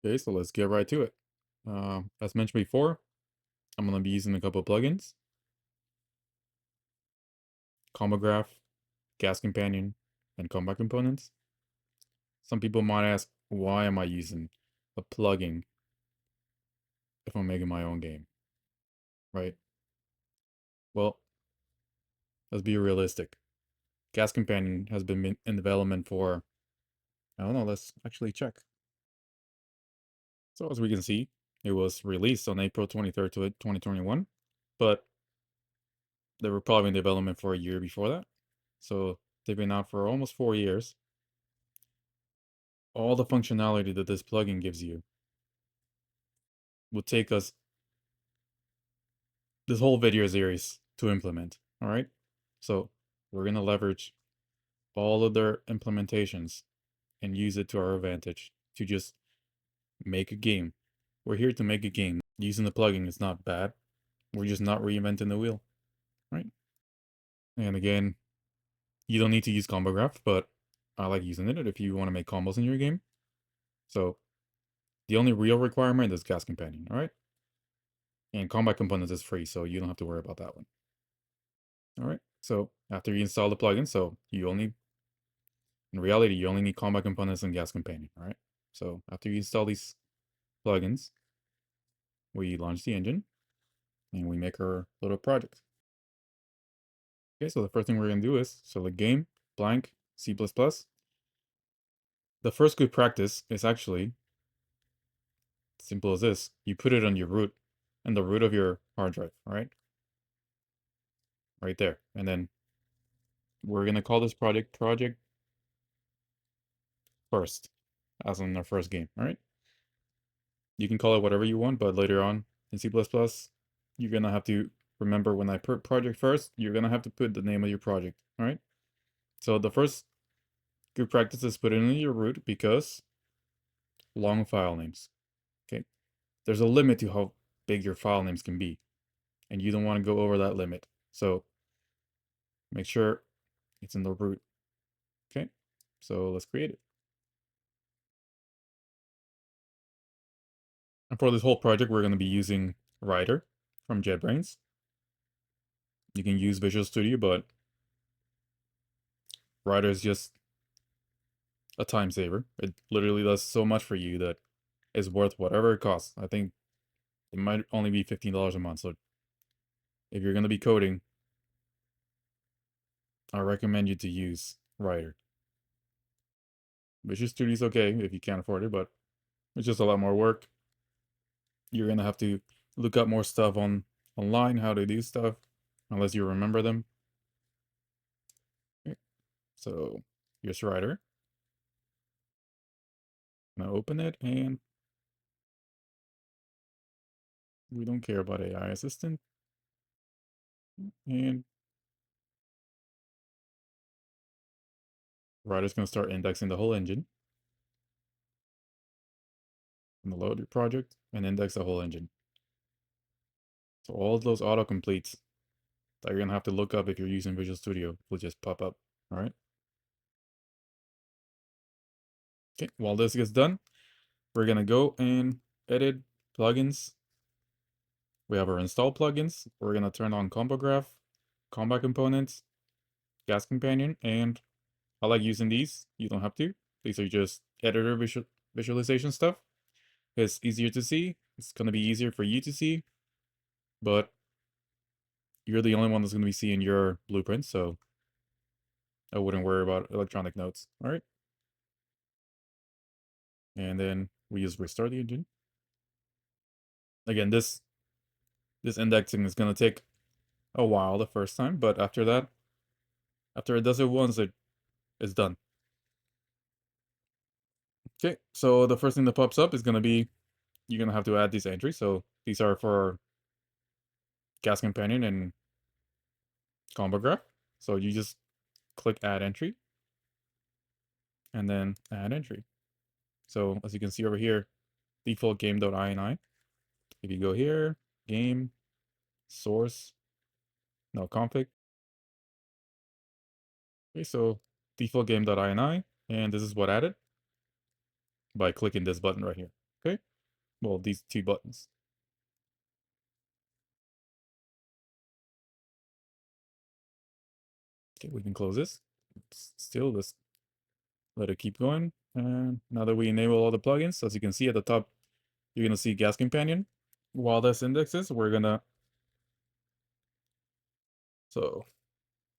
Okay, so let's get right to it. As mentioned before, I'm going to be using a couple plugins: Combograph, Gas Companion, and Combat Components. Some people might ask, why am I using a plugin if I'm making my own game, right? Well, let's be realistic. Gas Companion has been in development for, I don't know, let's actually check. So as we can see, it was released on April 23rd, 2021, but they were probably in development for a year before that. So they've been out for almost 4 years. All the functionality that this plugin gives you will take us this whole video series to implement. All right. So we're going to leverage all of their implementations and use it to our advantage to just make a game. We're here to make a game. Using the plugin is not bad. We're just not reinventing the wheel. Right. And again, you don't need to use combo graph, but I like using it if you want to make combos in your game. So the only real requirement is Gas Companion. All right. And Combat Components is free, so you don't have to worry about that one. All right. So after you install the plugin, in reality, you only need Combat Components and Gas Companion. All right. So after you install these plugins, we launch the engine and we make our little project. Okay. So the first thing we're going to do is select game, blank, C++. The first good practice is actually simple as this. You put it on your root and the root of your hard drive. All right. Right there. And then we're going to call this project first, as in our first game. All right. You can call it whatever you want, but later on in C++, you're going to have to remember when I put project first, you're going to have to put the name of your project. All right. So the first good practice is put it in your root because long file names. Okay. There's a limit to how big your file names can be, and you don't want to go over that limit. So make sure it's in the root. Okay. So let's create it. And for this whole project, we're going to be using Writer from JetBrains. You can use Visual Studio, but Writer is just a time saver. It literally does so much for you that is worth whatever it costs. I think it might only be $15 a month. So if you're going to be coding, I recommend you to use Writer. Visual Studio is okay if you can't afford it, but it's just a lot more work. You're going to have to look up more stuff online, how to do stuff, unless you remember them. Okay. So here's Writer. I'm going to open it, and we don't care about AI Assistant. And Writer's going to start indexing the whole engine. I'm going to load your project and index the whole engine. So all of those autocompletes that you're going to have to look up if you're using Visual Studio will just pop up. All right. Okay. While this gets done, we're going to go and edit plugins. We have our install plugins. We're going to turn on Combograph, Combat Components, Gas Companion, and I like using these. You don't have to. These are just editor visualization stuff. It's easier to see. It's going to be easier for you to see, but you're the only one that's going to be seeing your blueprint, so I wouldn't worry about electronic notes. All right. And then we just restart the engine. Again, this indexing is going to take a while the first time, but after that, after it does it once, it's done. Okay, so the first thing that pops up is going to be, you're going to have to add these entries. So these are for Gas Companion and Combo Graph. So you just click Add Entry, and then Add Entry. So as you can see over here, default game.ini. If you go here, game, source, no config. Okay, so default game.ini, and this is what added by clicking this button right here. Okay, well, these two buttons. Okay, we can close this. Still, let's let it keep going. And now that we enable all the plugins, as you can see at the top, you're gonna see Gas Companion. While this indexes, so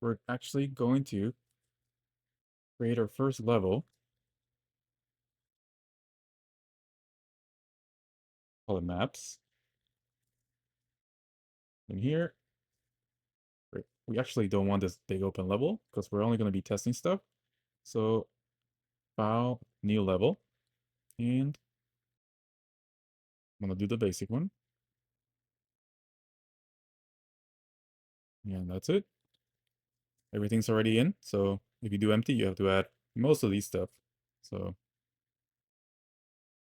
we're actually going to create our first level. Call it maps. In here, we actually don't want this big open level because we're only going to be testing stuff. So file, new level, and I'm going to do the basic one. And that's it. Everything's already in. So if you do empty, you have to add most of these stuff. So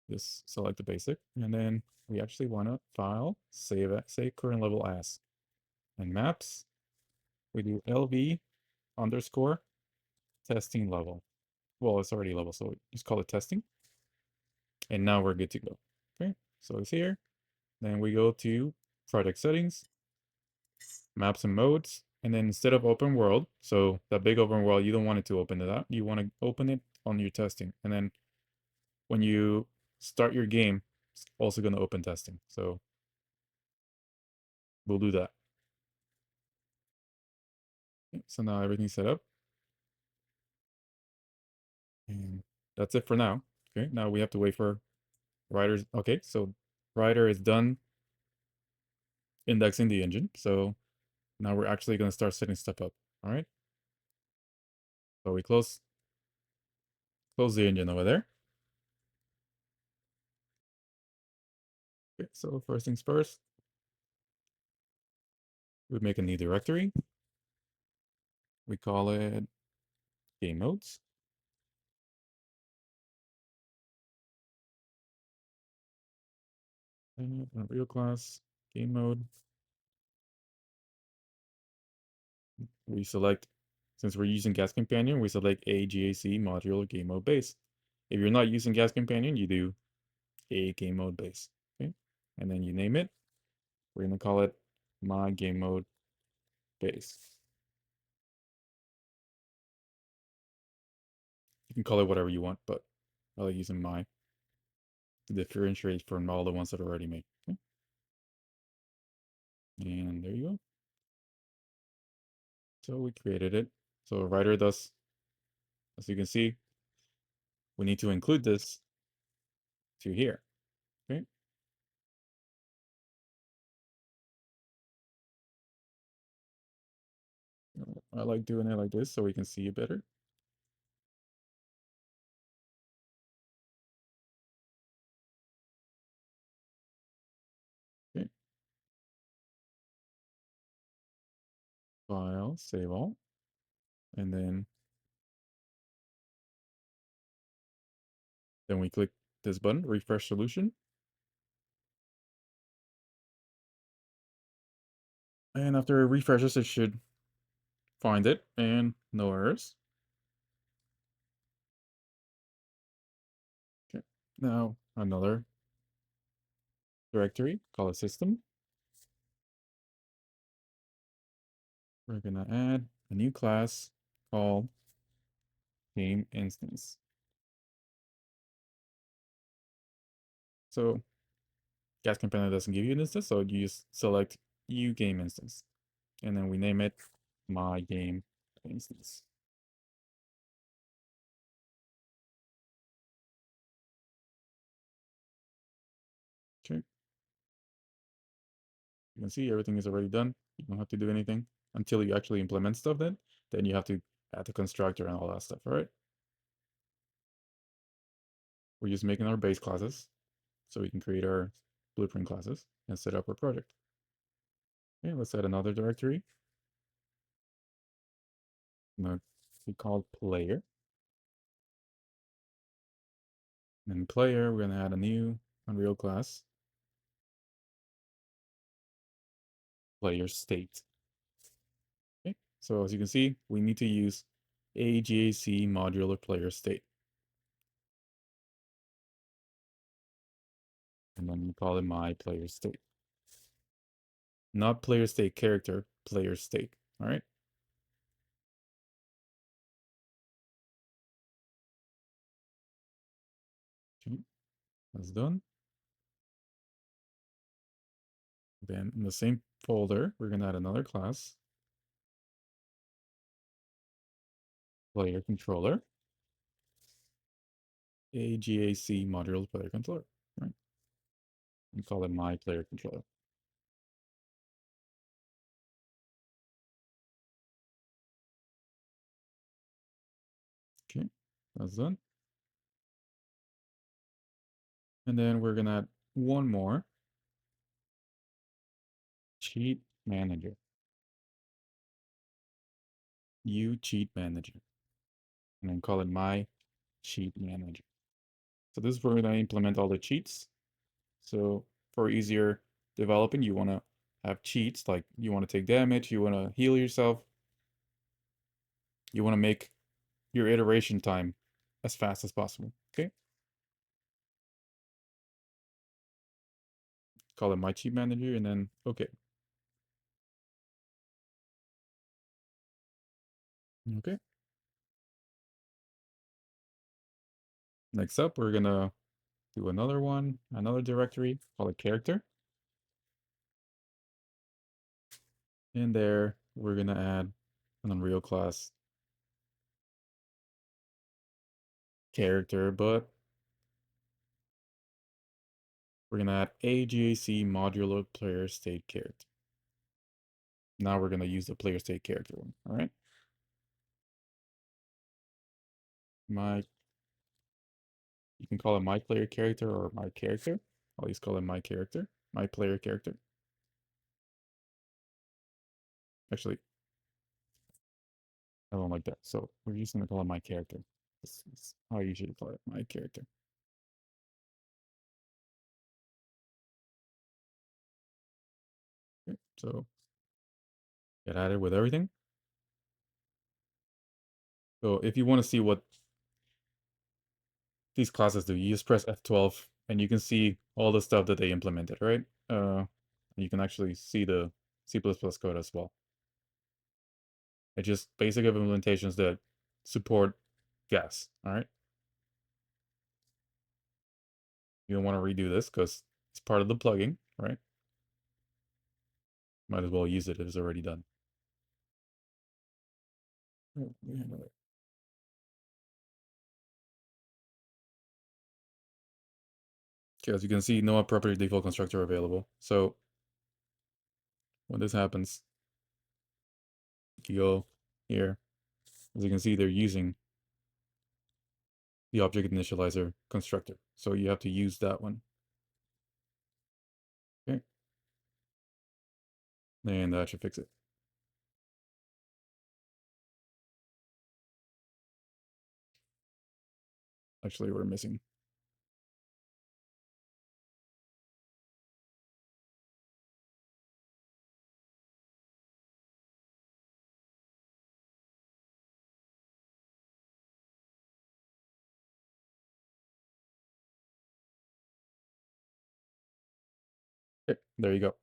just select the basic. And then we actually want to file, say current level as. And maps, we do LV underscore testing level. Well, it's already level, so just call it testing. And now we're good to go. Okay, so it's here. Then we go to project settings, maps and modes. And then instead of open world, so that big open world, you don't want it to open it up. You want to open it on your testing. And then when you start your game, it's also going to open testing. So we'll do that. Okay, so now everything's set up. And that's it for now. Okay, now we have to wait for writers. Okay, so writer is done indexing the engine. So now we're actually going to start setting stuff up. All right. So we close the engine over there. Okay, so first things first, we make a new directory. We call it game modes. And a real class game mode. We select, since we're using Gas Companion, we select a GAC modular game mode base. If you're not using Gas Companion, you do a game mode base. Okay, and then you name it. We're gonna call it my game mode base. You can call it whatever you want, but I like using my to differentiate from all the ones that are already made. Okay? And there you go. So we created it. So a writer does, as you can see, we need to include this to here. Okay. I like doing it like this so we can see it better. Okay. File, save all. And then we click this button, refresh solution. And after it refreshes, it should find it and no errors. Okay. Now another directory, call it system. We're gonna add a new class called game instance. So Gas Companion doesn't give you an instance, so you just select U game instance. And then we name it my game instance. Okay. You can see everything is already done. You don't have to do anything until you actually implement stuff then you have to add the constructor and all that stuff, all right? We're just making our base classes so we can create our blueprint classes and set up our project. Okay, let's add another directory. Now we call player. And player, we're gonna add a new Unreal class, player state. Okay, so as you can see, we need to use AGAC modular player state. And then we call it my player state. Not player state character, player state. All right. Okay, that's done. Then in the same folder, we're gonna add another class, player controller, AGAC module player controller. Right. And call it my player controller. Okay, that's done. And then we're gonna add one more cheat manager. You cheat manager. And then call it my cheat manager. So this is where we're gonna implement all the cheats. So for easier developing, you wanna have cheats, like you wanna take damage, you wanna heal yourself, you wanna make your iteration time as fast as possible. Okay. Call it my cheat manager and then okay. Okay. Next up, we're gonna do another one, another directory, call it character. In there, we're gonna add an Unreal class character, but we're gonna add AGAC modular player state character. Now we're gonna use the player state character one. All right. My, you can call it my player character or my character. I'll just call it my character, my player character. Actually, I don't like that. So we're just gonna call it my character. This is how I usually call it, my character. Okay, so get added with everything. So if you want to see what these classes do, you just press F12 and you can see all the stuff that they implemented, right? You can actually see the C++ code as well. It's just basic implementations that support gas, all right? You don't want to redo this because it's part of the plugin, right? Might as well use it if it's already done. Oh, yeah, no. Okay, as you can see, no appropriate default constructor available. So when this happens, you go here. As you can see, they're using the object initializer constructor. So you have to use that one. Okay. And that should fix it. Actually, we're missing. Okay, there you go.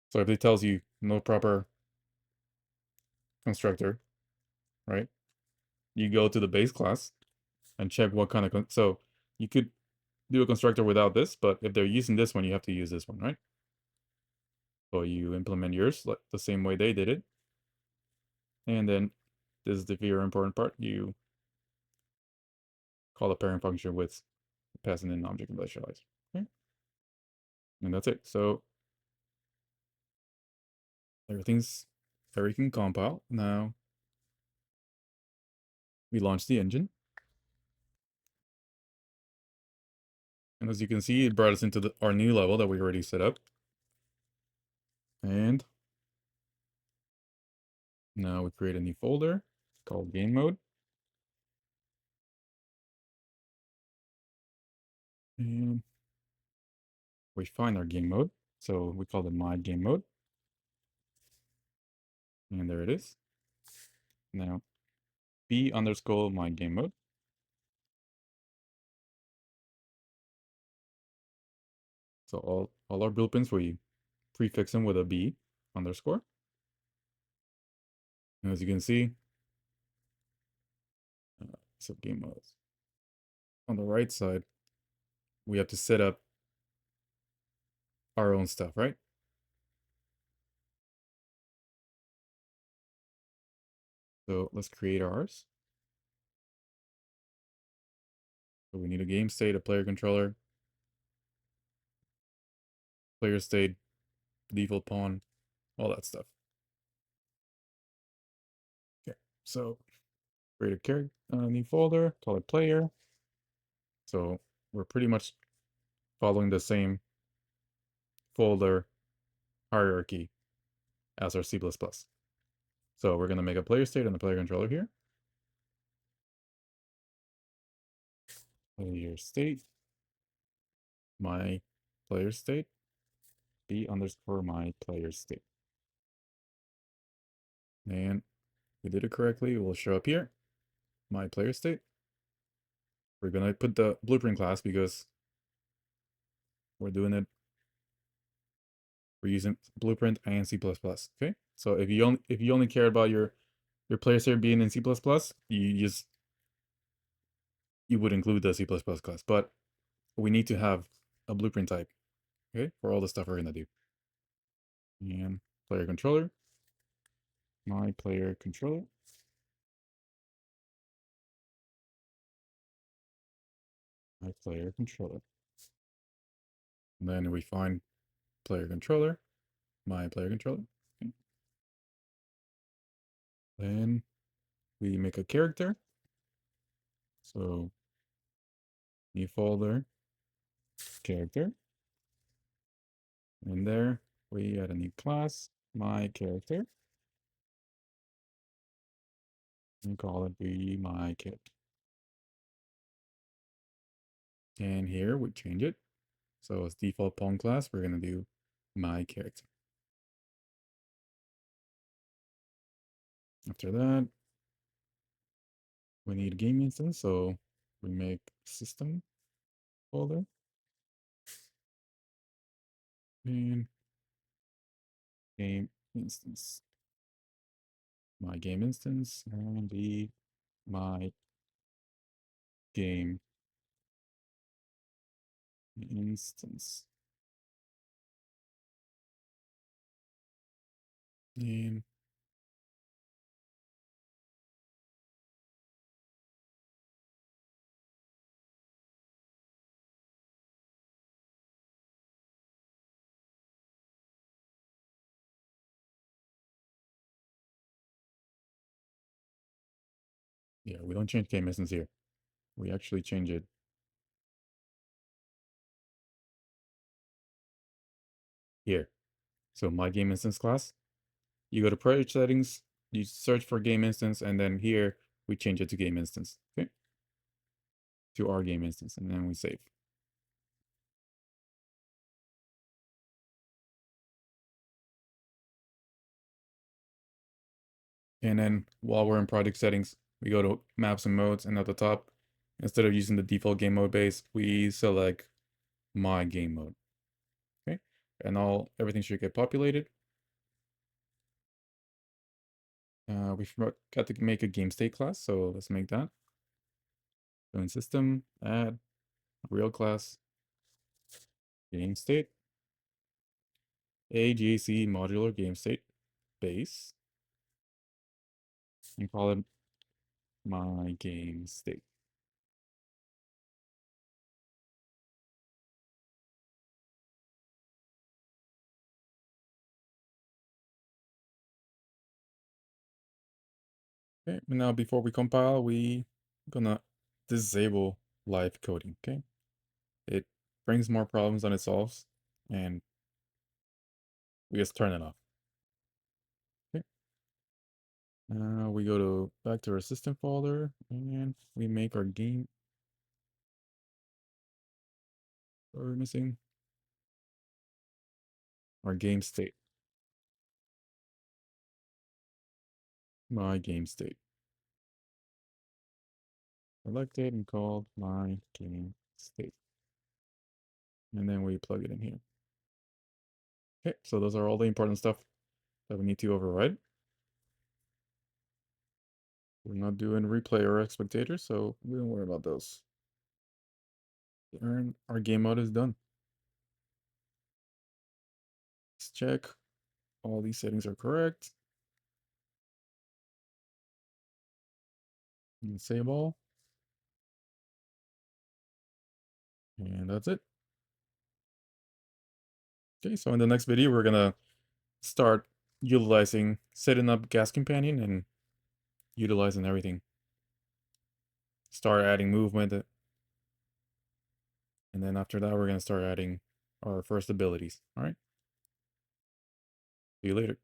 So if it tells you no proper constructor, right? You go to the base class and check what kind of, so you could do a constructor without this, but if they're using this one, you have to use this one, right? So you implement yours like the same way they did it. And then this is the very important part. You call a parent function with passing in object initializer. Okay? And that's it. So everything compiled. Now we launch the engine. And as you can see, it brought us into our new level that we already set up. And now we create a new folder called GameMode. And we find our game mode. So we call it my game mode. And there it is. Now b underscore my game mode. So all our blueprints, we prefix them with a B underscore. And as you can see, so game modes. On the right side, we have to set up our own stuff, right? So let's create ours. So we need a game state, a player controller, player state, default pawn, all that stuff. Okay, so create a character, new folder, call it player. So we're pretty much following the same folder hierarchy as our C++. So we're going to make a player state and a player controller here. Player state, my player state, B underscore my player state. And we did it correctly. It will show up here, my player state. We're going to put the blueprint class because we're doing it. We're using blueprint and C++. Okay. So if you only care about your player state being in C++, you would include the C++ class, but we need to have a blueprint type, okay, for all the stuff we're gonna do. And player controller, my player controller, my player controller. And then we find player controller, my player controller. Okay. Then we make a character. So new folder, character. And there we add a new class, my character. And call it be my character. And here we change it. So as default pawn class, we're gonna do my character. After that, we need a game instance, so we make system folder and game instance. My game instance and be my game instance. And yeah, we don't change game instance here. We actually change it here. So my game instance class, you go to project settings, you search for game instance, and then here we change it to game instance. Okay. To our game instance, and then we save. And then while we're in project settings, we go to maps and modes, and at the top, instead of using the default game mode base, we select my game mode. Okay. And everything should get populated. We forgot to make a game state class, so let's make that. So in system, add real class game state, AGC modular game state base, and call it my game state. Okay, now before we compile, we gonna disable live coding, okay? It brings more problems than it solves, and we just turn it off. Okay. We go to back to our system folder, and we make our game. What are we missing? Our game state. My game state. Selected and called my game state. and then we plug it in here. Okay, so those are all the important stuff that we need to override. We're not doing replay or spectator, so we don't worry about those. And our game mode is done. Let's check all these settings are correct. And save all. And that's it. Okay, so in the next video, we're gonna start utilizing setting up Gas Companion and utilizing everything. Start adding movement, and then after that, we're gonna start adding our first abilities. All right. See you later.